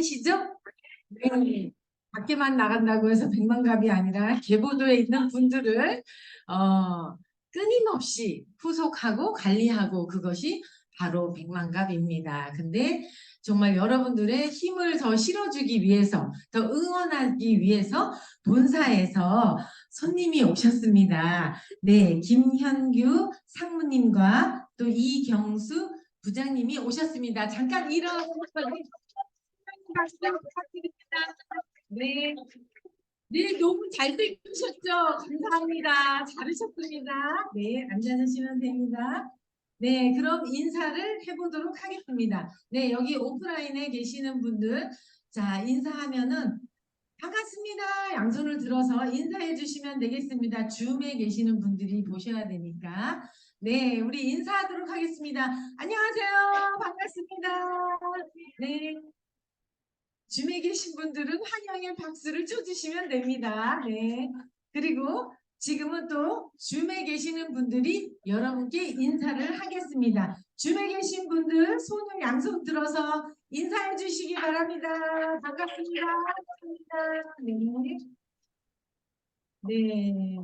많으시죠? 네. 밖에만 나간다고 해서 백만갑이 아니라 계보도에 있는 분들을 끊임없이 후속하고 관리하고 그것이 바로 백만갑입니다. 근데 정말 여러분들의 힘을 더 실어주기 위해서 더 응원하기 위해서 본사에서 손님이 오셨습니다. 네, 김현규 상무님과 또 이경수 부장님이 오셨습니다. 잠깐 일어나서 박수 부탁드립니다. 네. 네, 너무 잘생기셨죠? 감사합니다. 잘하셨습니다. 네, 앉아주시면 됩니다. 네, 그럼 인사를 해보도록 하겠습니다. 네, 여기 오프라인에 계시는 분들, 자, 인사하면은 반갑습니다. 양손을 들어서 인사해 주시면 되겠습니다. 줌에 계시는 분들이 보셔야 되니까. 네, 우리 인사하도록 하겠습니다. 안녕하세요. 반갑습니다. 네. 줌에 계신 분들은 환영의 박수를 쳐주시면 됩니다. 네. 그리고 지금은 또 줌에 계시는 분들이 여러분께 인사를 하겠습니다. 줌에 계신 분들 손을 양손 들어서 인사해 주시기 바랍니다. 반갑습니다. 반갑습니다. 네. 네.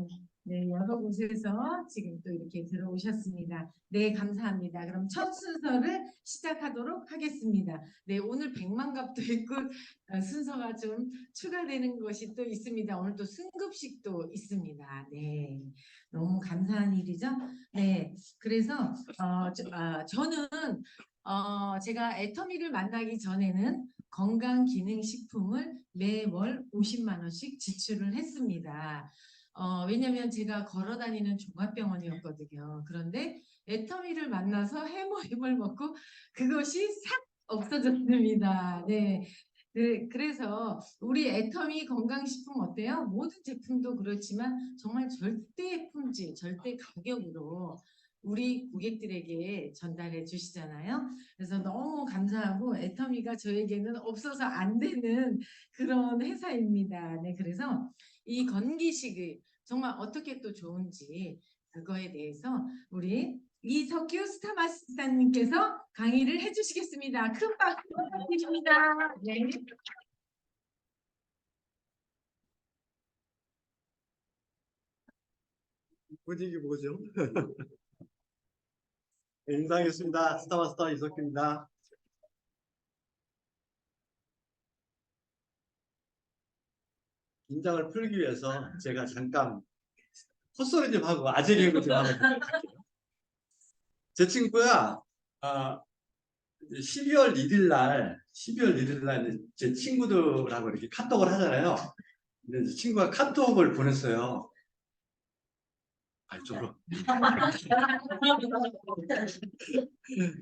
네, 여러 곳에서 지금 또 이렇게 들어오셨습니다. 네, 감사합니다. 그럼 첫 순서를 시작하도록 하겠습니다. 네, 오늘 백만갑도 있고 순서가 좀 추가되는 것이 또 있습니다. 오늘 또 승급식도 있습니다. 네, 너무 감사한 일이죠. 네, 그래서 저는 제가 애터미를 만나기 전에는 건강기능식품을 매월 50만 원씩 지출을 했습니다. 왜냐면 제가 걸어 다니는 종합병원이었거든요. 그런데 애터미를 만나서 해모임을 먹고 그것이 싹 없어졌습니다. 네. 그래서 우리 애터미 건강식품 어때요? 모든 제품도 그렇지만 정말 절대 품질, 절대 가격으로 우리 고객들에게 전달해 주시잖아요. 그래서 너무 감사하고 애터미가 저에게는 없어서 안 되는 그런 회사입니다. 네, 그래서 이 건기식을 정말 어떻게 또 좋은지 그거에 대해서 우리 이석규 스타마스터님께서 강의를 해주시겠습니다. 큰 박수 부탁드립니다. 네. 분위기 보죠. 인사하겠습니다. 스타마스터 이석규입니다. 긴장을 풀기 위해서 제가 잠깐 헛소리 좀 하고 아재개그 좀 하고 제 친구가 12월 1일 날 제 친구들하고 이렇게 카톡을 하잖아요. 근데 친구가 카톡을 보냈어요. 이쪽으로.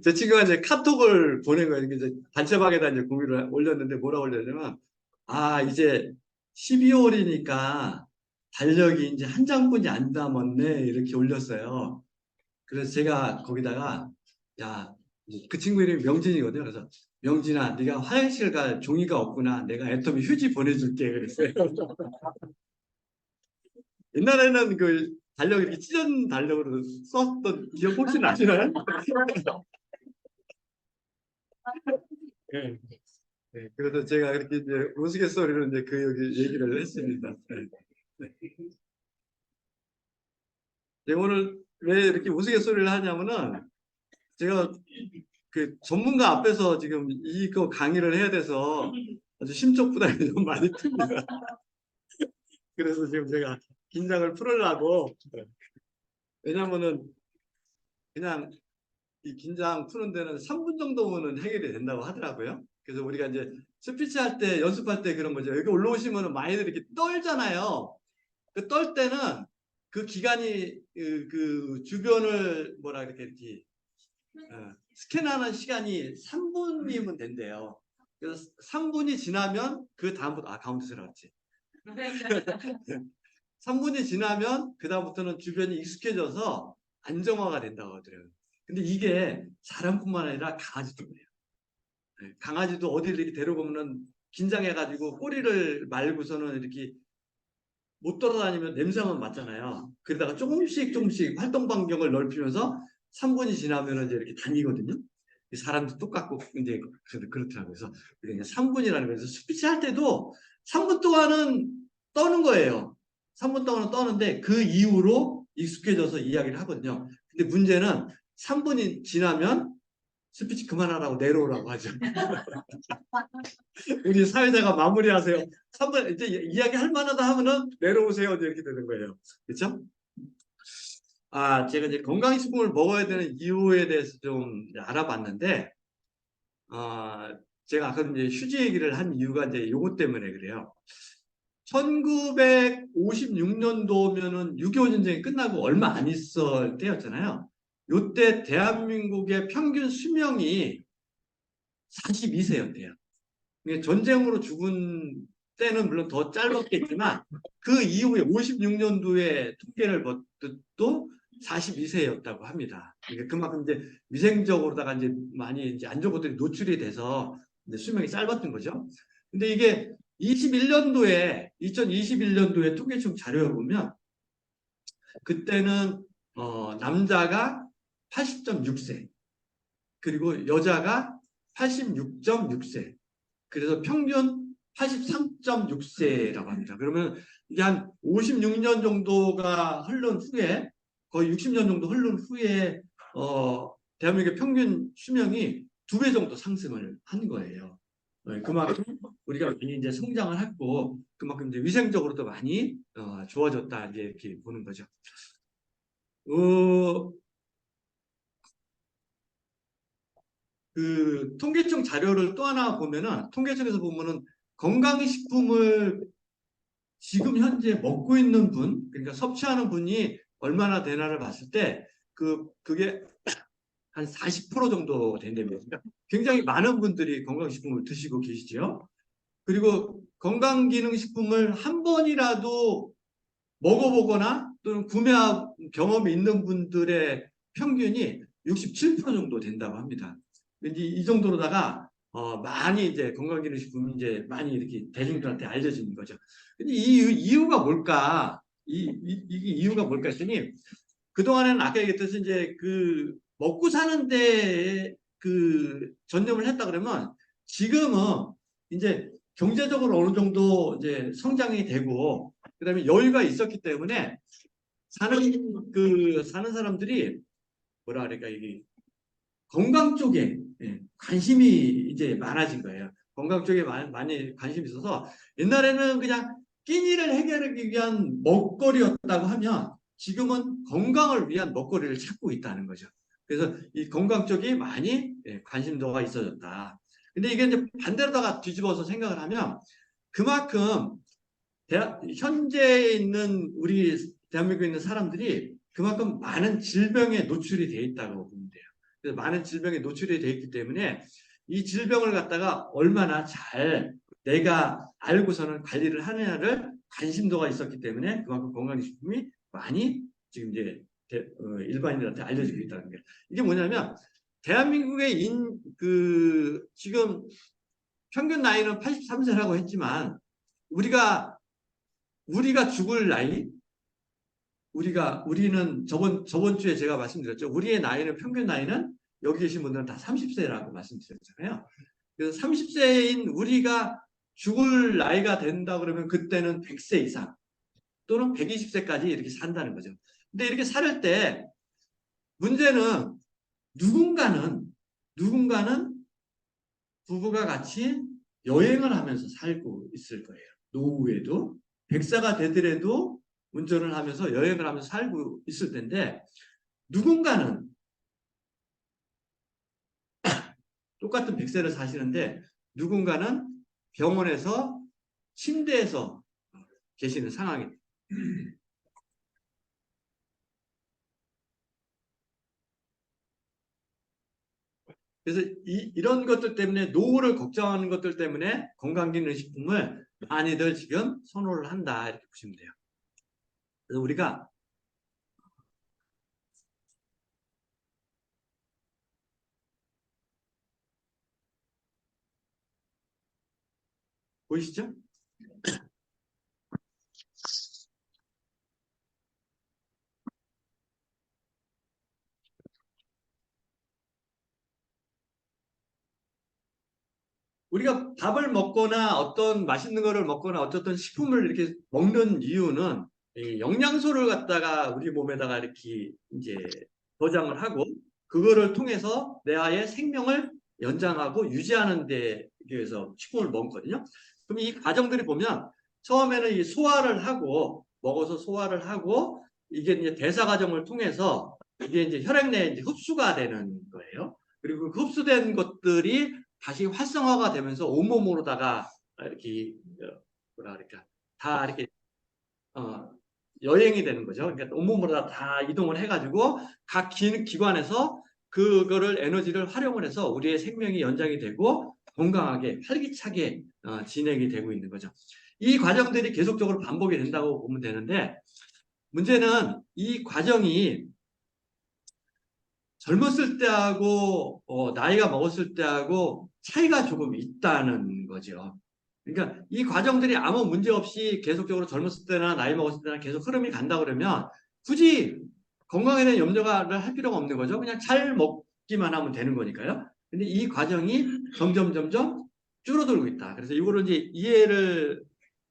제 친구가 이제 카톡을 보낸 거예요. 이제 단체방에다 이제 공유를 올렸는데 뭐라 올렸냐면 이제 12월이니까 달력이 이제 한 장뿐이 안 남았네 이렇게 올렸어요. 그래서 제가 거기다가 그 친구 이름이 명진이거든요. 그래서 명진아 네가 화장실 갈 종이가 없구나. 내가 애터미 휴지 보내줄게 그랬어요. 옛날에는 그 달력 이렇게 찢은 달력으로 썼던 기억 혹시 나시나요? 네. 네, 그래서 제가 이렇게 이제 우스갯소리로 이제 그 여기 얘기를 했습니다. 네. 네, 오늘 왜 이렇게 우스갯소리를 하냐면은 제가 그 전문가 앞에서 지금 이거 강의를 해야 돼서 아주 심적 부담이 좀 많이 듭니다. 그래서 지금 제가 긴장을 풀으려고 왜냐면은 그냥 이 긴장 푸는 데는 3분 정도면 해결이 된다고 하더라고요. 그래서 우리가 이제 스피치 할 때 연습할 때 그런 거죠. 여기 올라오시면 많이들 이렇게 떨잖아요. 그 떨 때는 그 기간이 그 주변을 뭐라 이렇게 스캔하는 시간이 3분이면 된대요. 그래서 3분이 지나면 그 다음부터 가운데 들어갔지. 3분이 지나면 그 다음부터는 주변이 익숙해져서 안정화가 된다고 하더라고요. 근데 이게 사람뿐만 아니라 강아지도 그래요. 강아지도 어디를 이렇게 데려가면은 긴장해가지고 꼬리를 말고서는 이렇게 못 돌아다니면 냄새만 맡잖아요. 그러다가 조금씩 활동 반경을 넓히면서 3분이 지나면 이제 이렇게 다니거든요. 사람도 똑같고 이제 그렇더라고요. 그래서 우리가 이제 3분이라는 거예요. 그래서 스피치 할 때도 3분 동안은 떠는 거예요. 3분 동안은 떠는데 그 이후로 익숙해져서 이야기를 하거든요. 근데 문제는 3분이 지나면 스피치 그만하라고 내려오라고 하죠. 우리 사회자가 마무리하세요. 3분 이제 이야기할 만하다 하면은 내려오세요. 이렇게 되는 거예요. 그렇죠? 제가 이제 건강식품을 먹어야 되는 이유에 대해서 좀 알아봤는데, 제가 아까 이제 휴지 얘기를 한 이유가 이제 요것 때문에 그래요. 1956년도면은 6.25 전쟁이 끝나고 얼마 안 있을 때였잖아요. 요때 대한민국의 평균 수명이 42세였대요. 전쟁으로 죽은 때는 물론 더 짧았겠지만 그 이후에 56년도에 통계를 봤도 42세였다고 합니다. 그러니까 그만큼 이제 위생적으로다가 이제 많이 이제 안 좋은 것들이 노출이 돼서 이제 수명이 짧았던 거죠. 근데 이게 2021년도에 통계청 자료에 보면 그때는 남자가 80.6세 그리고 여자가 86.6세 그래서 평균 83.6세라고 합니다. 그러면 이게 한 56년 정도가 흐른 후에 거의 60년 정도 흐른 후에 대한민국의 평균 수명이 2배 정도 상승을 한 거예요. 그만큼 우리가 많이 이제 성장을 했고 그만큼 이제 위생적으로도 많이 좋아졌다 이제 이렇게 보는 거죠. 어, 그 통계청 자료를 또 하나 보면은 통계청에서 보면은 건강식품을 지금 현재 먹고 있는 분, 그러니까 섭취하는 분이 얼마나 되나를 봤을 때, 그게 한 40% 정도 된다면 그러니까 굉장히 많은 분들이 건강식품을 드시고 계시죠. 그리고 건강기능식품을 한 번이라도 먹어보거나 또는 구매한 경험이 있는 분들의 평균이 67% 정도 된다고 합니다. 이제 이 정도로다가 많이 이제 건강기능식품이 이제 많이 이렇게 대중들한테 알려지는 거죠. 근데 이 이유가 뭘까? 이게 이유가 뭘까 했더니 그동안에는 아까 얘기했듯이 이제 그 먹고 사는데 그 전념을 했다 그러면 지금은 이제 경제적으로 어느 정도 이제 성장이 되고 그다음에 여유가 있었기 때문에 사는 사람들이 뭐라 그럴까 이게 건강 쪽에 관심이 이제 많아진 거예요. 건강 쪽에 많이 관심이 있어서 옛날에는 그냥 끼니를 해결하기 위한 먹거리였다고 하면 지금은 건강을 위한 먹거리를 찾고 있다는 거죠. 그래서 이 건강 쪽이 많이 관심도가 있어졌다. 근데 이게 이제 반대로다가 뒤집어서 생각을 하면 그만큼 현재 있는 우리 대한민국에 있는 사람들이 그만큼 많은 질병에 노출이 돼 있다고 보면 돼요. 그래서 많은 질병에 노출이 돼 있기 때문에 이 질병을 갖다가 얼마나 잘 내가 알고서는 관리를 하느냐를 관심도가 있었기 때문에 그만큼 건강식품이 많이 지금 이제 일반인들한테 알려지고 있다는 거예요. 이게 뭐냐면 대한민국의 지금 평균 나이는 83세라고 했지만 우리가 죽을 나이, 우리는 저번 주에 제가 말씀드렸죠. 우리의 나이는, 평균 나이는 여기 계신 분들은 다 30세라고 말씀드렸잖아요. 그래서 30세인 우리가 죽을 나이가 된다 그러면 그때는 100세 이상 또는 120세까지 이렇게 산다는 거죠. 근데 이렇게 살 때 문제는 누군가는 부부가 같이 여행을 하면서 살고 있을 거예요. 노후에도 100세가 되더라도 운전을 하면서 여행을 하면서 살고 있을 텐데 누군가는 똑같은 100세를 사시는데 누군가는 병원에서 침대에서 계시는 상황이 그래서 이런 것들 때문에 노후를 걱정하는 것들 때문에 건강기능식품을 많이들 지금 선호를 한다 이렇게 보시면 돼요. 그래서 우리가 보이시죠? 우리가 밥을 먹거나 어떤 맛있는 거를 먹거나 어쨌든 식품을 이렇게 먹는 이유는 이 영양소를 갖다가 우리 몸에다가 이렇게 이제 저장을 하고 그거를 통해서 내 아이의 생명을 연장하고 유지하는 데 위해서 식품을 먹거든요. 그럼 이 과정들이 보면 처음에는 이 소화를 하고 먹어서 소화를 하고 이게 이제 대사 과정을 통해서 이게 이제 혈액 내에 이제 흡수가 되는 거예요. 그리고 그 흡수된 것들이 다시 활성화가 되면서 온몸으로다가 이렇게 뭐라 그럴까 다 이렇게 여행이 되는 거죠. 그러니까 온몸으로 다 이동을 해가지고 각 기관에서 그거를 에너지를 활용을 해서 우리의 생명이 연장이 되고 건강하게 활기차게 진행이 되고 있는 거죠. 이 과정들이 계속적으로 반복이 된다고 보면 되는데 문제는 이 과정이 젊었을 때하고 나이가 먹었을 때하고 차이가 조금 있다는 거죠. 그러니까 이 과정들이 아무 문제 없이 계속적으로 젊었을 때나 나이 먹었을 때나 계속 흐름이 간다 그러면 굳이 건강에 대한 염려를 할 필요가 없는 거죠. 그냥 잘 먹기만 하면 되는 거니까요. 근데 이 과정이 점점 줄어들고 있다. 그래서 이거를 이제 이해를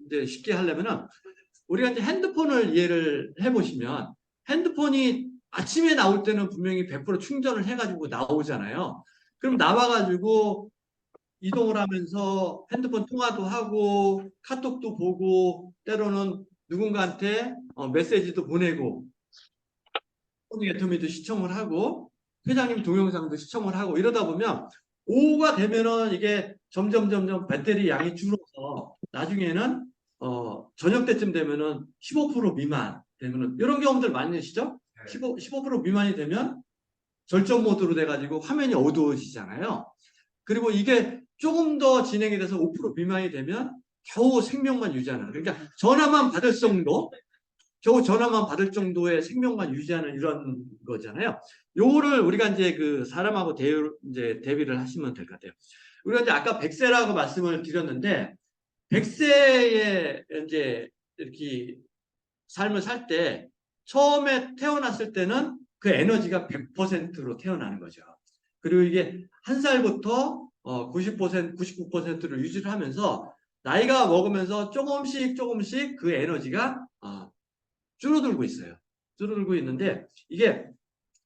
이제 쉽게 하려면은 우리가 이제 핸드폰을 이해를 해보시면 핸드폰이 아침에 나올 때는 분명히 100% 충전을 해가지고 나오잖아요. 그럼 나와가지고 이동을 하면서 핸드폰 통화도 하고 카톡도 보고 때로는 누군가한테 메시지도 보내고 애터미도 시청을 하고 회장님 동영상도 시청을 하고 이러다 보면 오후가 되면은 이게 점점 배터리 양이 줄어서 나중에는 저녁 때쯤 되면은 15% 미만 되면은 이런 경험들 많이 계시죠? 15% 미만이 되면 절전 모드로 돼가지고 화면이 어두워지잖아요. 그리고 이게 조금 더 진행이 돼서 5% 미만이 되면 겨우 생명만 유지하는 그러니까 전화만 받을 정도 겨우 전화만 받을 정도의 생명만 유지하는 이런 거잖아요. 요거를 우리가 이제 그 사람하고 이제 대비를 하시면 될 것 같아요. 우리가 이제 아까 100세라고 말씀을 드렸는데 100세에 이제 이렇게 삶을 살 때 처음에 태어났을 때는 그 에너지가 100%로 태어나는 거죠. 그리고 이게 한 살부터 90%, 99%를 유지를 하면서 나이가 먹으면서 조금씩 그 에너지가 줄어들고 있어요. 줄어들고 있는데 이게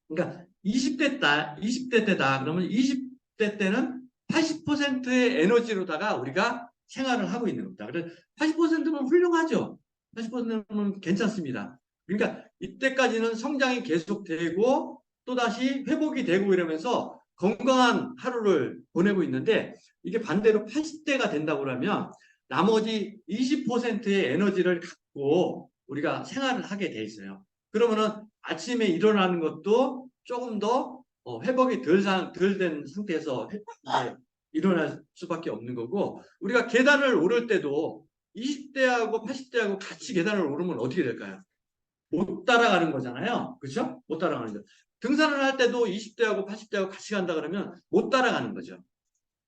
그러니까 20대 때다 그러면 20대 때는 80%의 에너지로다가 우리가 생활을 하고 있는 겁니다. 그래서 80%면 훌륭하죠. 80%면 괜찮습니다. 그러니까 이때까지는 성장이 계속되고 또다시 회복이 되고 이러면서 건강한 하루를 보내고 있는데 이게 반대로 80대가 된다고 그러면 나머지 20%의 에너지를 갖고 우리가 생활을 하게 돼 있어요. 그러면은 아침에 일어나는 것도 조금 더 회복이 덜 된 상태에서 일어날 수밖에 없는 거고 우리가 계단을 오를 때도 20대하고 80대하고 같이 계단을 오르면 어떻게 될까요? 못 따라가는 거잖아요. 그렇죠? 못 따라가는 거. 등산을 할 때도 20대하고 80대하고 같이 간다 그러면 못 따라가는 거죠.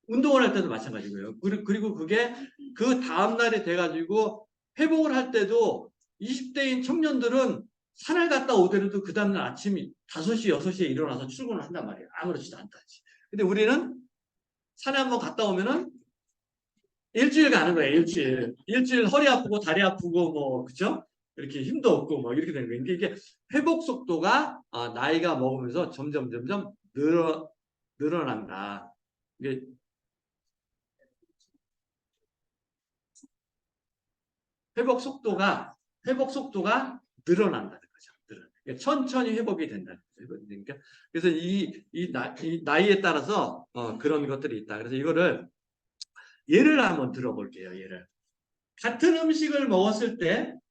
운동을 할 때도 마찬가지고요. 그리고 그게 그 다음날이 돼가지고 회복을 할 때도 20대인 청년들은 산을 갔다 오더라도 그 다음날 아침 5시, 6시에 일어나서 출근을 한단 말이에요. 아무렇지도 않다. 근데 우리는 산에 한번 갔다 오면은 일주일 가는 거예요. 일주일 허리 아프고 다리 아프고 뭐 그죠? 이렇게 힘도 없고 뭐 이렇게 되는 거예요. 이게 회복 속도가 나이가 먹으면서 점점 늘어난다. 이게 회복 속도가 늘어난다는 거죠. 그러니까 천천히 회복이 된다는 거죠. 그러니까 그래서 이 나이에 따라서 그런 것들이 있다. 그래서 이거를 예를 한번 들어볼게요. 예를 같은 음식을 먹었을 때도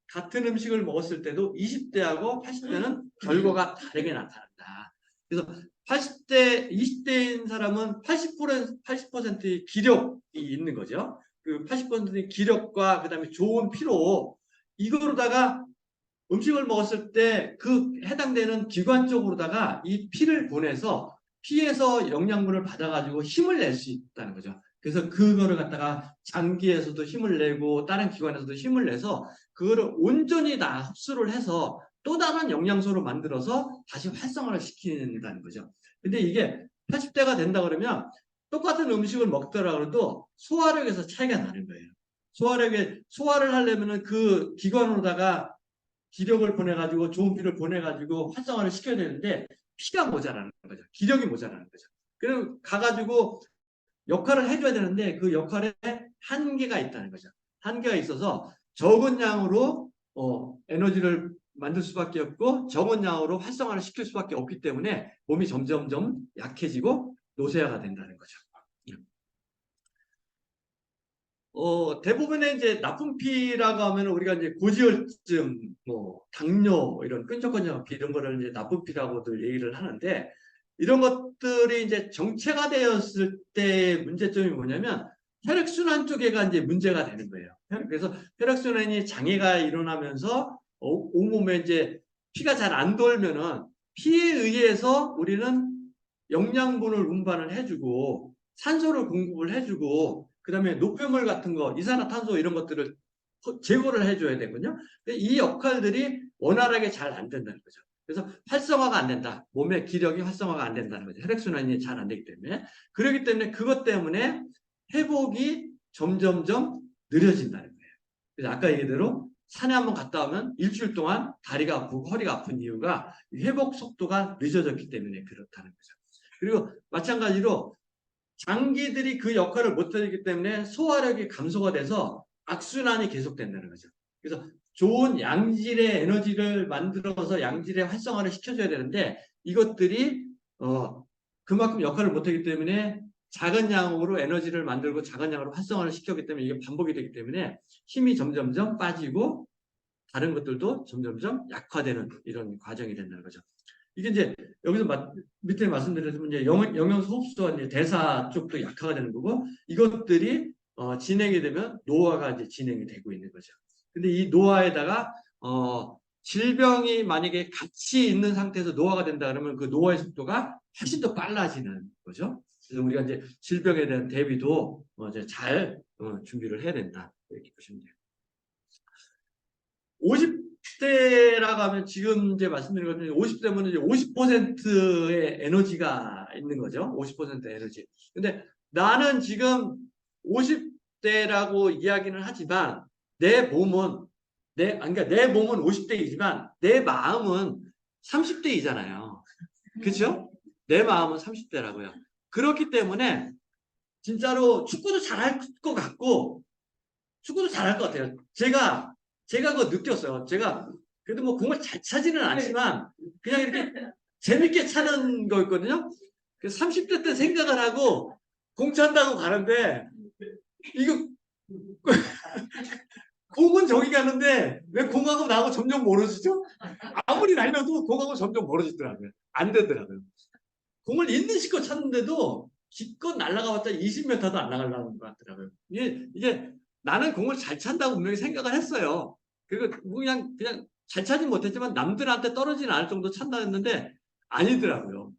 20대하고 80대는 결과가 다르게 나타난다. 그래서 80대, 20대인 사람은 80%의 기력이 있는 거죠. 그 80%의 기력과 그다음에 좋은 피로 이거로다가 음식을 먹었을 때 그 해당되는 기관 쪽으로다가 이 피를 보내서 피에서 영양분을 받아가지고 힘을 낼 수 있다는 거죠. 그래서 그거를 갖다가 장기에서도 힘을 내고 다른 기관에서도 힘을 내서 그거를 온전히 다 흡수를 해서 또 다른 영양소로 만들어서 다시 활성화를 시킨다는 거죠. 근데 이게 80대가 된다 그러면 똑같은 음식을 먹더라도 소화력에서 차이가 나는 거예요. 소화를 하려면은 그 기관으로다가 기력을 보내가지고 좋은 피를 보내가지고 활성화를 시켜야 되는데 피가 모자라는 거죠. 기력이 모자라는 거죠. 그럼 가가지고 역할을 해줘야 되는데 그 역할에 한계가 있다는 거죠. 한계가 있어서 적은 양으로 에너지를 만들 수밖에 없고 적은 양으로 활성화를 시킬 수밖에 없기 때문에 몸이 점점점 약해지고 노쇠화가 된다는 거죠. 대부분의 이제 나쁜 피라고 하면 우리가 이제 고지혈증, 뭐 당뇨 이런 끈적끈적 피 이런 거를 이제 나쁜 피라고들 얘기를 하는데 이런 것들이 이제 정체가 되었을 때 문제점이 뭐냐면 혈액순환 쪽에가 이제 문제가 되는 거예요. 그래서 혈액순환이 장애가 일어나면서 온몸에 이제 피가 잘 안 돌면은 피에 의해서 우리는 영양분을 운반을 해주고 산소를 공급을 해주고 그다음에 노폐물 같은 거 이산화탄소 이런 것들을 제거를 해줘야 되거든요. 근데 이 역할들이 원활하게 잘 안 된다는 거죠. 그래서 활성화가 안 된다. 몸의 기력이 활성화가 안 된다는 거죠. 혈액순환이 잘 안 되기 때문에. 그렇기 때문에 그것 때문에 회복이 점점점 느려진다는 거예요. 그래서 아까 얘기대로 산에 한번 갔다 오면 일주일 동안 다리가 아프고 허리가 아픈 이유가 회복 속도가 늦어졌기 때문에 그렇다는 거죠. 그리고 마찬가지로 장기들이 그 역할을 못하기 때문에 소화력이 감소가 돼서 악순환이 계속된다는 거죠. 그래서 좋은 양질의 에너지를 만들어서 양질의 활성화를 시켜줘야 되는데 이것들이 그만큼 역할을 못하기 때문에 작은 양으로 에너지를 만들고 작은 양으로 활성화를 시켰기 때문에 이게 반복이 되기 때문에 힘이 점점점 빠지고 다른 것들도 점점점 약화되는 이런 과정이 된다는 거죠. 이게 이제 여기서 밑에 말씀드렸지만 이제 영양소 흡수와 이제 대사 쪽도 약화가 되는 거고 이것들이 진행이 되면 노화가 이제 진행이 되고 있는 거죠. 근데 이 노화에다가 질병이 만약에 같이 있는 상태에서 노화가 된다 그러면 그 노화의 속도가 훨씬 더 빨라지는 거죠. 그래서 우리가 이제 질병에 대한 대비도 이제 잘 준비를 해야 된다 이렇게 보시면 돼요. 50대라고 하면 지금 이제 말씀드린 것처럼 50대면 이제 50%의 에너지가 있는 거죠. 50% 에너지. 근데 나는 지금 50대라고 이야기는 하지만 내 몸은 그러니까 내 몸은 50대이지만 내 마음은 30대이잖아요. 그렇죠? 내 마음은 30대라고요. 그렇기 때문에 진짜로 축구도 잘할 것 같고 축구도 잘할 것 같아요. 제가 그거 느꼈어요. 제가 그래도 뭐 공을 잘 차지는 않지만 그냥 이렇게 재밌게 차는 거였거든요. 그래서 30대 때 생각을 하고 공 찬다고 가는데 이거 공은 저기 가는데 왜 공하고 나하고 점점 멀어지죠? 아무리 날려도 공하고 점점 멀어지더라고요. 안 되더라고요. 공을 있는 실컷 찼는데도 기껏 날아가봤자 20m도 안 나가려는 것 같더라고요. 이게 나는 공을 잘 찬다고 분명히 생각을 했어요. 그리고 그냥 잘 차진 못했지만 남들한테 떨어지는 않을 정도 찬다 했는데 아니더라고요.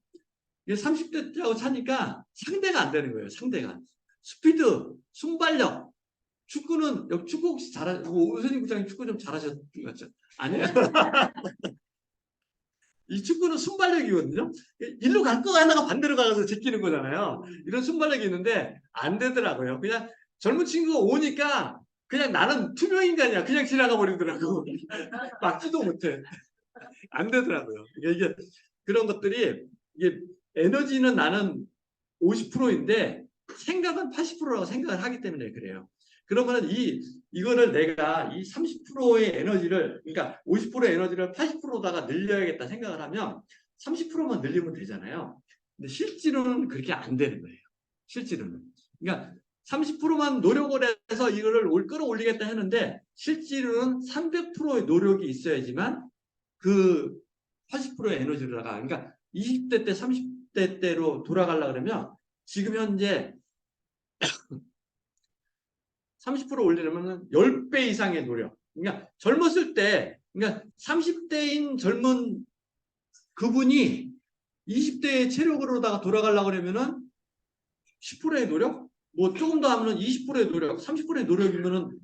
이게 30대 때하고 차니까 상대가 안 되는 거예요. 상대가. 스피드, 순발력. 축구는 축구 혹시 우선인 부장님 축구 좀 잘하셨죠? 아니에요. 이 축구는 순발력이거든요. 일로 갈 거 하나가 반대로 가서 제끼는 거잖아요. 이런 순발력이 있는데 안 되더라고요. 그냥 젊은 친구가 오니까 그냥 나는 투명인간이야. 그냥 지나가 버리더라고. 막지도 못해. 안 되더라고요. 이게 그런 것들이 이게 에너지는 나는 50%인데 생각은 80%라고 생각을 하기 때문에 그래요. 그러면 이거를 내가 이 30%의 에너지를 그러니까 50%의 에너지를 80%다가 늘려야겠다 생각을 하면 30%만 늘리면 되잖아요. 근데 실제로는 그렇게 안 되는 거예요. 실제로는. 그러니까 30%만 노력을 해서 이거를 끌어올리겠다 했는데 실제로는 300%의 노력이 있어야지만 그 80%의 에너지로다가 그러니까 20대 때 30대 때로 돌아가려고 그러면 지금 현재 30% 올리려면 10배 이상의 노력. 그러니까 젊었을 때, 그러니까 30대인 젊은 그분이 20대의 체력으로다가 돌아가려고 그러면은 10%의 노력? 뭐 조금 더 하면은 20%의 노력, 30%의 노력이면은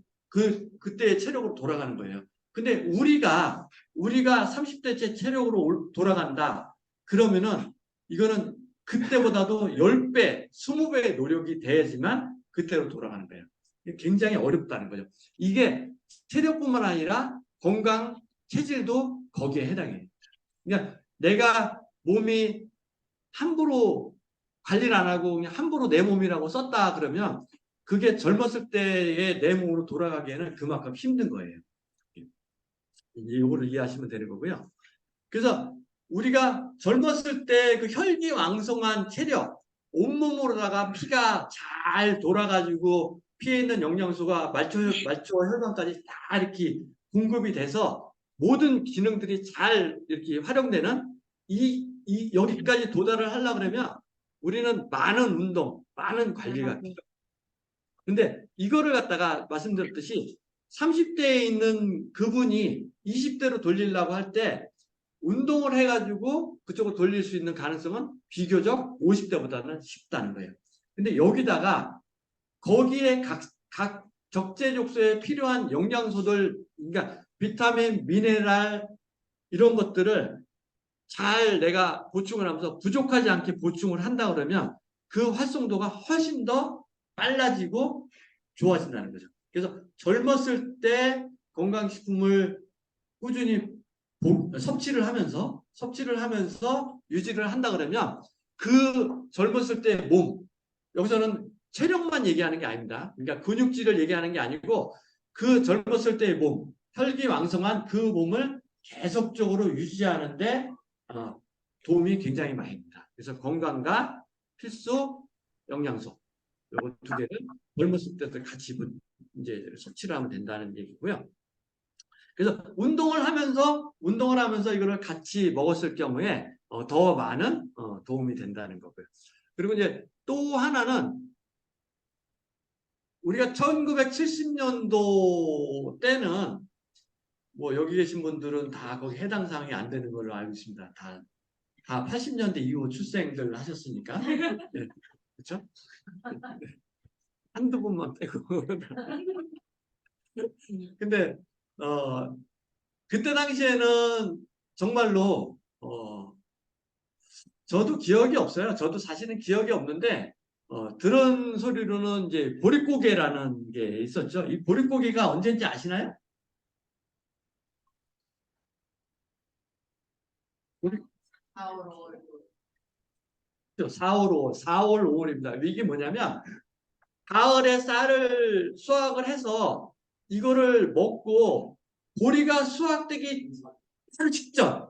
그때의 체력으로 돌아가는 거예요. 근데 우리가 30대 체력으로 돌아간다. 그러면은 이거는 그때보다도 10배, 20배의 노력이 돼야지만 그때로 돌아가는 거예요. 굉장히 어렵다는 거죠. 이게 체력뿐만 아니라 건강, 체질도 거기에 해당해요. 그러니까 내가 몸이 함부로 관리를 안 하고 그냥 함부로 내 몸이라고 썼다 그러면 그게 젊었을 때의 내 몸으로 돌아가기에는 그만큼 힘든 거예요. 이거를 이해하시면 되는 거고요. 그래서 우리가 젊었을 때 그 혈기왕성한 체력, 온몸으로다가 피가 잘 돌아가지고 피에 있는 영양소가 말초와 혈관까지 다 이렇게 공급이 돼서 모든 기능들이 잘 이렇게 활용되는 여기까지 도달을 하려고 그러면 우리는 많은 운동, 많은 관리가 필요해요. 근데 이거를 갖다가 말씀드렸듯이 30대에 있는 그분이 20대로 돌리려고 할 때 운동을 해가지고 그쪽으로 돌릴 수 있는 가능성은 비교적 50대보다는 쉽다는 거예요. 근데 여기다가 거기에 각 적재적소에 필요한 영양소들, 그러니까 비타민, 미네랄 이런 것들을 잘 내가 보충을 하면서 부족하지 않게 보충을 한다 그러면 그 활성도가 훨씬 더 빨라지고 좋아진다는 거죠. 그래서 젊었을 때 건강식품을 꾸준히 섭취를 하면서 유지를 한다 그러면 그 젊었을 때 몸, 여기서는 체력만 얘기하는 게 아닙니다. 그러니까 근육질을 얘기하는 게 아니고 그 젊었을 때의 몸, 혈기왕성한 그 몸을 계속적으로 유지하는데 도움이 굉장히 많이 됩니다. 그래서 건강과 필수 영양소 이거 두 개를 젊었을 때부터 같이 이제 섭취를 하면 된다는 얘기고요. 그래서 운동을 하면서 이거를 같이 먹었을 경우에 더 많은 도움이 된다는 거고요. 그리고 이제 또 하나는 우리가 1970년도 때는 뭐 여기 계신 분들은 다 거기 해당 사항이 안 되는 걸로 알고 있습니다. 다 80년대 이후 출생들 하셨으니까. 네, 그렇죠? 한두 분만 빼고. 근데 그때 당시에는 정말로 저도 기억이 없어요. 저도 사실은 기억이 없는데 들은 소리로는 이제 보릿고개라는 게 있었죠. 이 보릿고개가 언제인지 아시나요? 4월, 5월. 4월, 5월입니다. 이게 뭐냐면 가을에 쌀을 수확을 해서 이거를 먹고 보리가 수확되기 바로 직전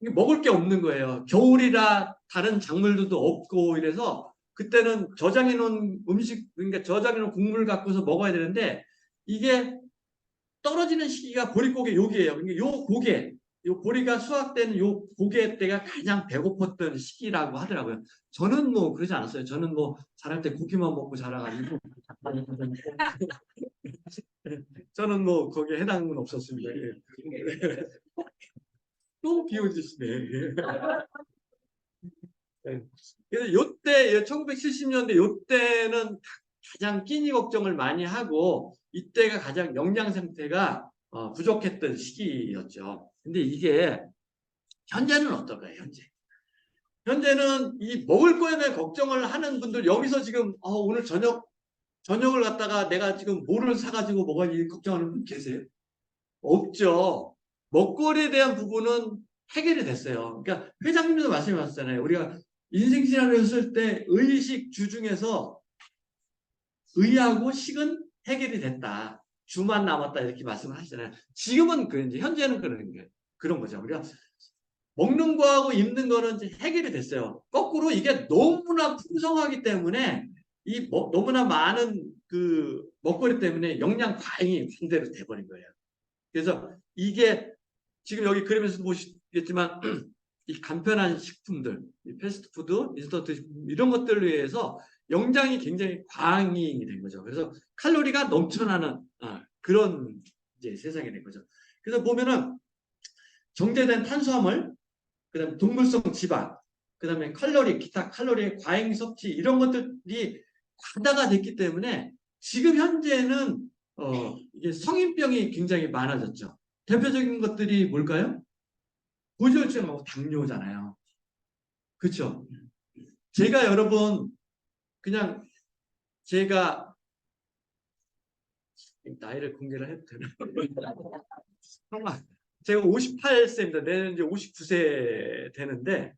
이게 먹을 게 없는 거예요. 겨울이라 다른 작물들도 없고 이래서 그때는 저장해 놓은 음식, 그러니까 저장해 놓은 국물을 갖고서 먹어야 되는데 이게 떨어지는 시기가 보릿고개 여기에요. 그러니까 요 보리가 수확된 요 고개 때가 가장 배고팠던 시기라고 하더라고요. 저는 뭐 그러지 않았어요. 저는 뭐 자랄 때 고기만 먹고 자라가지고 저는 뭐 거기에 해당은 없었습니다. 예. 또 비웃으시네. 예. 그래서 요때 1970년대 요때는 가장 끼니 걱정을 많이 하고 이때가 가장 영양 상태가 부족했던 시기였죠. 근데 이게 현재는 어떨까요? 현재는 이 먹을 거에 대한 걱정을 하는 분들 여기서 지금 오늘 저녁을 갖다가 내가 지금 뭐를 사가지고 먹어야지 걱정하는 분 계세요? 없죠. 먹거리에 대한 부분은 해결이 됐어요. 그러니까 회장님도 말씀하셨잖아요. 우리가 인생신화를 했을 때 의식 주 중에서 의하고 식은 해결이 됐다. 주만 남았다 이렇게 말씀을 하시잖아요. 지금은 이제 현재는 그런 거죠. 우리가 먹는 거하고 입는 거는 이제 해결이 됐어요. 거꾸로 이게 너무나 풍성하기 때문에 너무나 많은 그 먹거리 때문에 영양 과잉이 반대로 돼버린 거예요. 그래서 이게 지금 여기 그림에서 보시겠지만 이 간편한 식품들, 이 패스트푸드, 인스턴트 식품 이런 것들을 위해서 영양이 굉장히 과잉이 된 거죠. 그래서 칼로리가 넘쳐나는 그런 이제 세상이 된 거죠. 그래서 보면은 정제된 탄수화물, 그다음에 동물성 지방, 그다음에 기타 칼로리의 과잉 섭취 이런 것들이 과다가 됐기 때문에 지금 현재는 이게 성인병이 굉장히 많아졌죠. 대표적인 것들이 뭘까요? 고지혈증하고 당뇨잖아요. 그렇죠? 제가 여러분 그냥 제가 나이를 공개를 해도 되나요? 잠깐만. 제가 58세입니다. 내년 이제 59세 되는데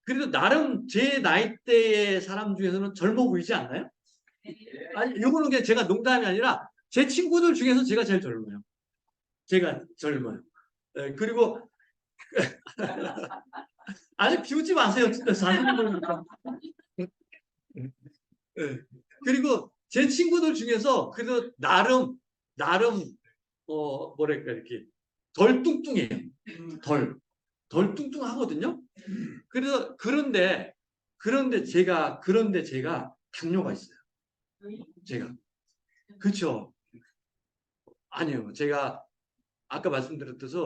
그래도 나름 제 나이대의 사람 중에서는 젊어 보이지 않나요? 아니, 이거는 그냥 제가 농담이 아니라 제 친구들 중에서 제가 제일 젊어요. 제가 젊어요. 네, 그리고 아직 비웃지 마세요. 진짜 사는 거니까. 네. 그리고 제 친구들 중에서 그래도 나름 뭐랄까 이렇게 덜 뚱뚱해요. 덜 뚱뚱하거든요. 그래서 그런데 제가 당뇨가 있어요. 제가 그렇죠. 아니요. 제가 아까 말씀드렸듯이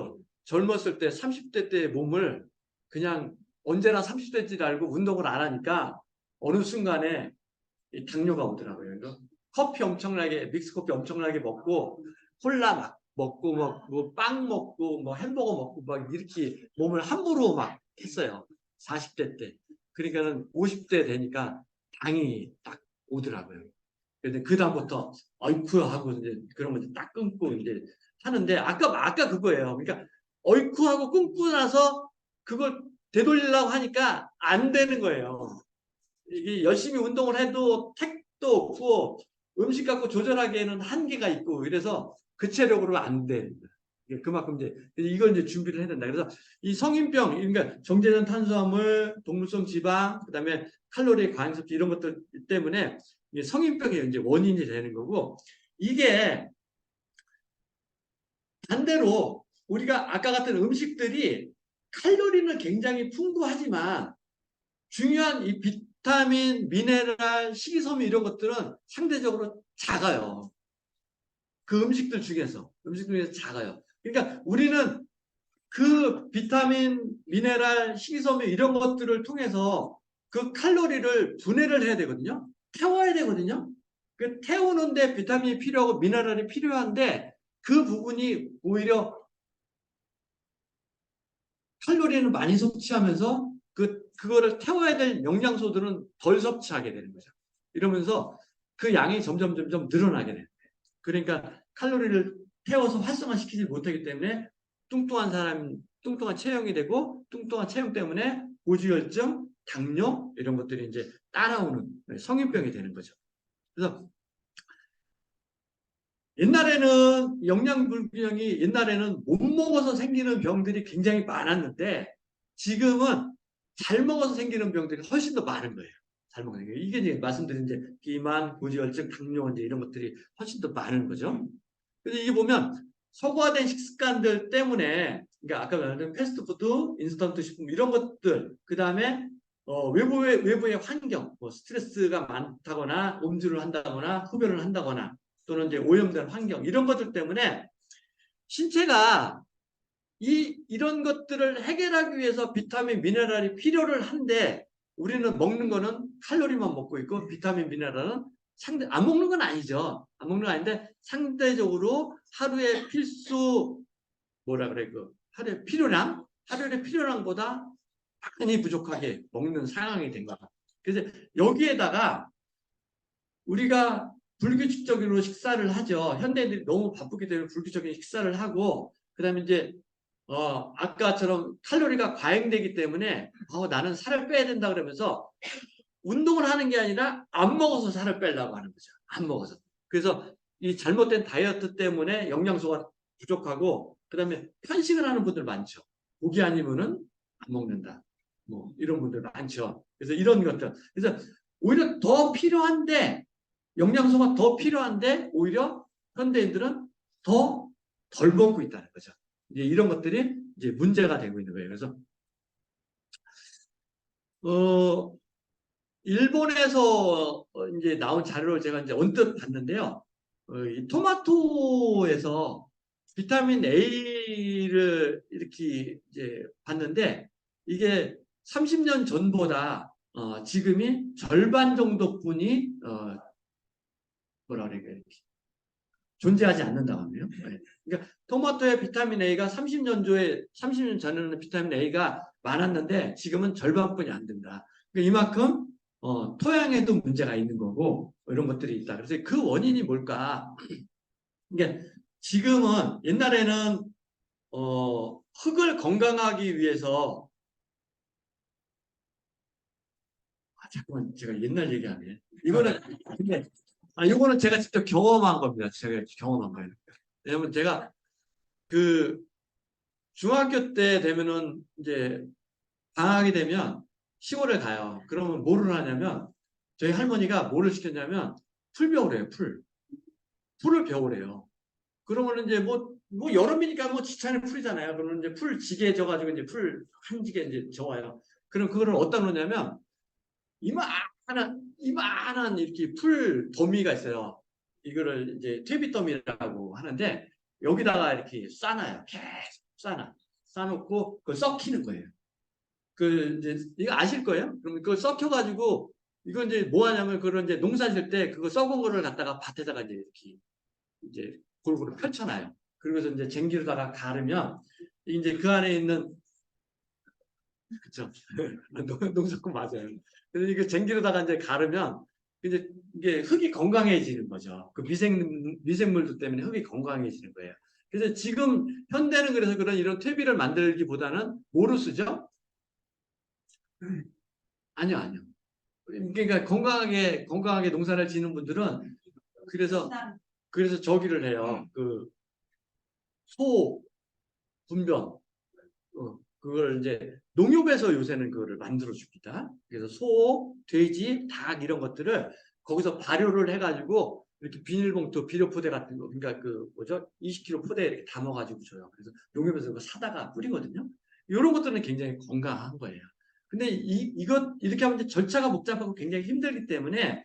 젊었을 때 30대 때 몸을 그냥 언제나 30대인 줄 알고 운동을 안 하니까 어느 순간에 이 당뇨가 오더라고요. 그래서 커피 엄청나게 믹스커피 엄청나게 먹고 콜라 막 먹고 뭐빵 먹고 뭐 햄버거 먹고 막 이렇게 몸을 함부로 막 했어요. 40대 때. 그러니까는 50대 되니까 당이 딱 오더라고요. 근데 그 다음부터 어이쿠 하고 이제 그런 거 딱 끊고 이제 하는데 아까 그거예요. 그러니까 어이쿠 하고 끊고 나서 그걸 되돌리려고 하니까 안 되는 거예요. 이게 열심히 운동을 해도 택도 없고 음식 갖고 조절하기에는 한계가 있고 이래서 그 체력으로 안 돼. 그만큼 이제 이걸 이제 준비를 해야 된다. 그래서 이 성인병, 그러니까 정제된 탄수화물, 동물성 지방, 그다음에 칼로리 과잉 섭취 이런 것들 때문에 성인병의 이제 원인이 되는 거고 이게 반대로 우리가 아까 같은 음식들이 칼로리는 굉장히 풍부하지만 중요한 이 비타민, 미네랄, 식이섬유 이런 것들은 상대적으로 작아요. 그 음식들 중에서 작아요. 그러니까 우리는 그 비타민, 미네랄, 식이섬유 이런 것들을 통해서 그 칼로리를 분해를 해야 되거든요. 태워야 되거든요. 그 태우는데 비타민이 필요하고 미네랄이 필요한데 그 부분이 오히려 칼로리는 많이 섭취하면서 그거를 태워야 될 영양소들은 덜 섭취하게 되는 거죠. 이러면서 그 양이 점점 늘어나게 돼요. 그러니까 칼로리를 태워서 활성화시키지 못하기 때문에 뚱뚱한 체형이 되고 뚱뚱한 체형 때문에 고지혈증, 당뇨 이런 것들이 이제 따라오는 성인병이 되는 거죠. 그래서 옛날에는 못 먹어서 생기는 병들이 굉장히 많았는데 지금은 잘 먹어서 생기는 병들이 훨씬 더 많은 거예요. 잘 먹는 게 이게 이제 말씀드린 이제 비만, 고지혈증, 당뇨 이제 이런 것들이 훨씬 더 많은 거죠. 그래서 이게 보면 서구화된 식습관들 때문에 그러니까 아까 말한 패스트푸드, 인스턴트 식품 이런 것들 그 다음에 외부의 환경, 뭐 스트레스가 많다거나 음주를 한다거나 흡연을 한다거나 또는 이제 오염된 환경 이런 것들 때문에 신체가 이런 것들을 해결하기 위해서 비타민, 미네랄이 필요를 한데 우리는 먹는 거는 칼로리만 먹고 있고 비타민, 미네랄은 안 먹는 건 아니죠. 안 먹는 건 아닌데 상대적으로 하루에 필수 뭐라 그래 하루의 필요량보다 많이 부족하게 먹는 상황이 된 거다. 그래서 여기에다가 우리가 불규칙적으로 식사를 하죠. 현대인들이 너무 바쁘기 때문에 불규칙적인 식사를 하고 그다음에 이제 아까처럼 칼로리가 과잉되기 때문에 나는 살을 빼야 된다 그러면서 운동을 하는 게 아니라 안 먹어서 살을 빼려고 하는 거죠. 안 먹어서. 그래서 이 잘못된 다이어트 때문에 영양소가 부족하고 그다음에 편식을 하는 분들 많죠. 고기 아니면은 안 먹는다. 뭐 이런 분들 많죠. 그래서 이런 것들. 그래서 오히려 더 필요한데 영양소가 더 필요한데 오히려 현대인들은 더 덜 먹고 있다는 거죠. 이제 이런 것들이 이제 문제가 되고 있는 거예요. 그래서 일본에서 이제 나온 자료를 제가 이제 언뜻 봤는데요. 이 토마토에서 비타민 A를 이렇게 이제 봤는데 이게 30년 전보다 지금이 절반 정도뿐이 뭐라 그래야 이렇게 존재하지 않는다고 하네요. 네. 그러니까 토마토의 비타민 A가 30년 전에는 비타민 A가 많았는데 지금은 절반뿐이 안 된다. 그러니까 이만큼 토양에도 문제가 있는 거고 이런 것들이 있다. 그래서 그 원인이 뭘까? 그러니까 지금은 옛날에는 흙을 건강하기 위해서 잠깐만 제가 옛날 얘기하네. 이거는 근데 이거는 제가 직접 경험한 겁니다. 제가 경험한 거예요. 왜냐면 제가 그 중학교 때 되면은 이제 방학이 되면 시골에 가요. 그러면 뭐를 하냐면 저희 할머니가 뭐를 시켰냐면 풀 배우래요. 풀을 배우래요. 그러면 이제 뭐 여름이니까 뭐 지천에 풀이잖아요. 그러면 이제 풀 지게 져가지고 이제 풀 한 지게 이제 져와요. 그럼 그거를 어디다 놓냐면 이만한 이렇게 풀 더미가 있어요. 이거를 이제 퇴비더미라고 하는데 여기다가 이렇게 싸놔요. 계속 싸놓고 그걸 썩히는 거예요. 그 이제 이거 아실 거예요? 그럼 그걸 썩혀가지고 이거 이제 뭐 하냐면 그런 이제 농사 질 때 그거 썩은 거를 갖다가 밭에다가 이제 이렇게 이제 골고루 펼쳐놔요. 그러면서 이제 쟁기로다가 가르면 이제 그 안에 있는 그쵸? 농사꾼 맞아요. 그래서 이거 쟁기로다가 이제 가르면 이제 이게 흙이 건강해지는 거죠. 그 미생물들 때문에 흙이 건강해지는 거예요. 그래서 지금 현대는 그래서 그런 이런 퇴비를 만들기보다는 뭐로 쓰죠? 아니요. 그러니까 건강하게 농사를 지는 분들은 그래서 저기를 해요. 그 소 분변 그걸 이제 농협에서 요새는 그거를 만들어 줍니다. 그래서 소, 돼지, 닭 이런 것들을 거기서 발효를 해가지고 이렇게 비닐봉투, 비료포대 같은 거, 그러니까 그 뭐죠? 20kg 포대에 이렇게 담아가지고 줘요. 그래서 농협에서 그거 사다가 뿌리거든요. 이런 것들은 굉장히 건강한 거예요. 근데 이것 이렇게 하면 이제 절차가 복잡하고 굉장히 힘들기 때문에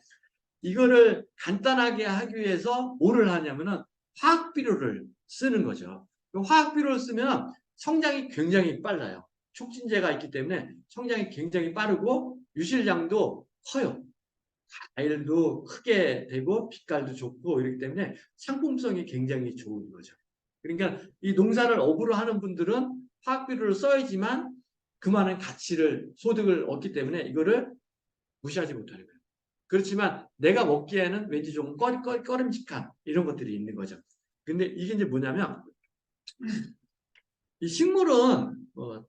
이거를 간단하게 하기 위해서 뭐를 하냐면은 화학 비료를 쓰는 거죠. 화학 비료를 쓰면 성장이 굉장히 빨라요. 촉진제가 있기 때문에 성장이 굉장히 빠르고 유실량도 커요. 과일도 크게 되고 빛깔도 좋고 이렇기 때문에 상품성이 굉장히 좋은 거죠. 그러니까 이 농사를 업으로 하는 분들은 화학 비료를 써야지만 그만한 가치를 소득을 얻기 때문에 이거를 무시하지 못하는 거예요. 그렇지만 내가 먹기에는 왠지 좀 꺼림직한 이런 것들이 있는 거죠. 근데 이게 이제 뭐냐면 이 식물은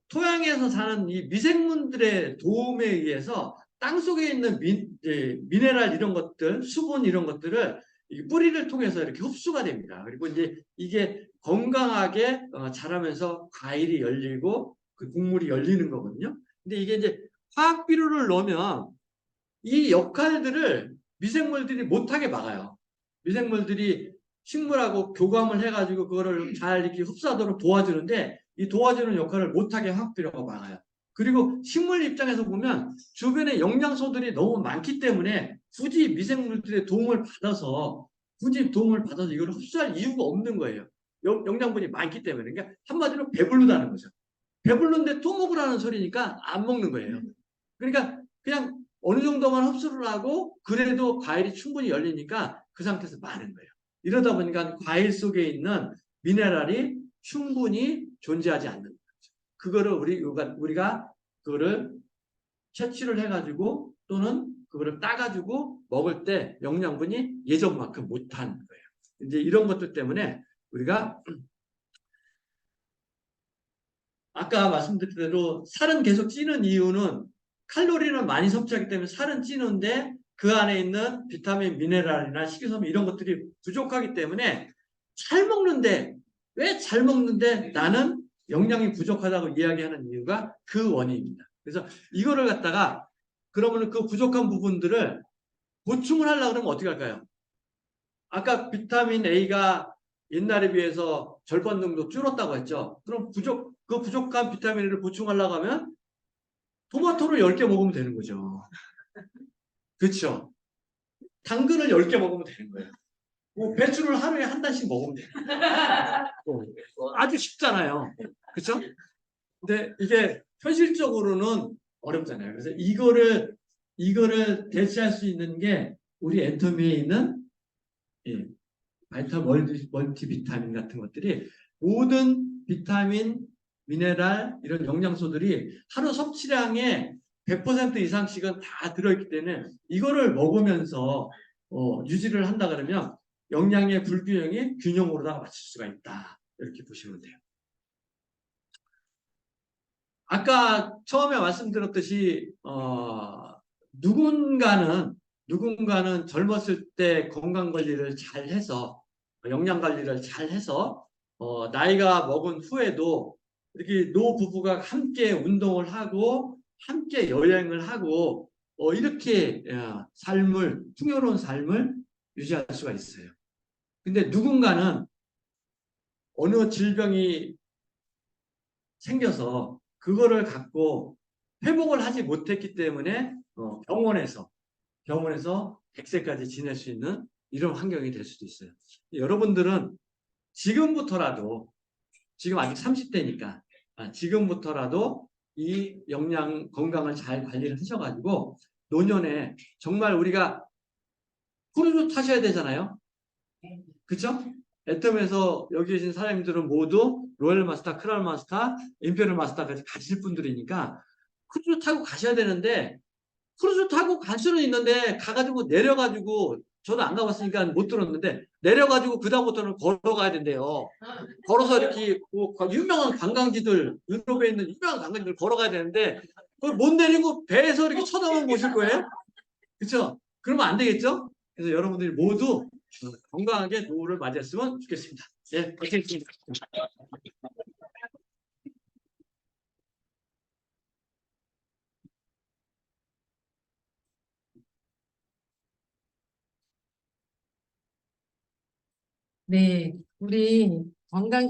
토양에서 사는 이 미생물들의 도움에 의해서 땅 속에 있는 미네랄 이런 것들, 수분 이런 것들을 이 뿌리를 통해서 이렇게 흡수가 됩니다. 그리고 이제 이게 건강하게 자라면서 과일이 열리고 그 국물이 열리는 거거든요. 근데 이게 이제 화학 비료를 넣으면 이 역할들을 미생물들이 못하게 막아요. 미생물들이 식물하고 교감을 해가지고 그거를 잘 이렇게 흡수하도록 도와주는데 이 도와주는 역할을 못하게 화학비료가 막아요. 그리고 식물 입장에서 보면 주변에 영양소들이 너무 많기 때문에 굳이 미생물들의 도움을 받아서 이걸 흡수할 이유가 없는 거예요. 영양분이 많기 때문에. 그러니까 한마디로 배부르다는 거죠. 배부른데 또 먹으라는 소리니까 안 먹는 거예요. 그러니까 그냥 어느 정도만 흡수를 하고 그래도 과일이 충분히 열리니까 그 상태에서 마는 거예요. 이러다 보니까 과일 속에 있는 미네랄이 충분히 존재하지 않는 거죠. 그거를 우리가 그거를 채취를 해가지고 또는 그거를 따가지고 먹을 때 영양분이 예전만큼 못한 거예요. 이제 이런 것들 때문에 우리가 아까 말씀드린 대로 살은 계속 찌는 이유는 칼로리는 많이 섭취하기 때문에 살은 찌는데 그 안에 있는 비타민, 미네랄이나 식이섬유 이런 것들이 부족하기 때문에 왜 잘 먹는데 나는 영양이 부족하다고 이야기하는 이유가 그 원인입니다. 그래서 이거를 갖다가 그러면 그 부족한 부분들을 보충을 하려고 그러면 어떻게 할까요? 아까 비타민 A가 옛날에 비해서 절반 정도 줄었다고 했죠. 그럼 그 부족한 비타민을 보충하려고 하면 토마토를 10개 먹으면 되는 거죠. 그렇죠? 당근을 10개 먹으면 되는 거예요. 뭐 배추를 하루에 한 단씩 먹으면 돼요. 아주 쉽잖아요. 그렇죠? 근데 이게 현실적으로는 어렵잖아요. 그래서 이거를 대체할 수 있는 게 우리 엔터미에 있는 바이타 멀티비타민 같은 것들이 모든 비타민, 미네랄 이런 영양소들이 하루 섭취량의 100% 이상씩은 다 들어있기 때문에 이거를 먹으면서 유지를 한다 그러면 영양의 불균형이 균형으로다가 맞출 수가 있다. 이렇게 보시면 돼요. 아까 처음에 말씀드렸듯이 누군가는 젊었을 때 건강 관리를 잘 해서 영양 관리를 잘 해서 나이가 먹은 후에도 이렇게 노부부가 함께 운동을 하고 함께 여행을 하고 이렇게 풍요로운 삶을 유지할 수가 있어요. 근데 누군가는 어느 질병이 생겨서 그거를 갖고 회복을 하지 못했기 때문에 병원에서 100세까지 지낼 수 있는 이런 환경이 될 수도 있어요. 여러분들은 지금부터라도 지금 아직 30대니까 지금부터라도 이 영양 건강을 잘 관리를 하셔가지고 노년에 정말 우리가 크루즈 타셔야 되잖아요. 그쵸? 애텀에서 여기 계신 사람들은 모두 로얄 마스터, 크라운 마스터, 임페리얼 마스터까지 가실 분들이니까 크루즈 타고 가셔야 되는데 크루즈 타고 갈 수는 있는데 가가지고 내려가지고 저도 안 가봤으니까 못 들었는데 내려가지고 그다음부터는 걸어가야 된대요. 걸어서 이렇게 유명한 관광지들 유럽에 있는 유명한 관광지들 걸어가야 되는데 그걸 못 내리고 배에서 이렇게 쳐다보고 보실 거예요? 그렇죠? 그러면 안 되겠죠? 그래서 여러분들이 모두 건강하게 노후를 맞이했으면 좋겠습니다. 예, 파이팅입니다. 네, 우리 건강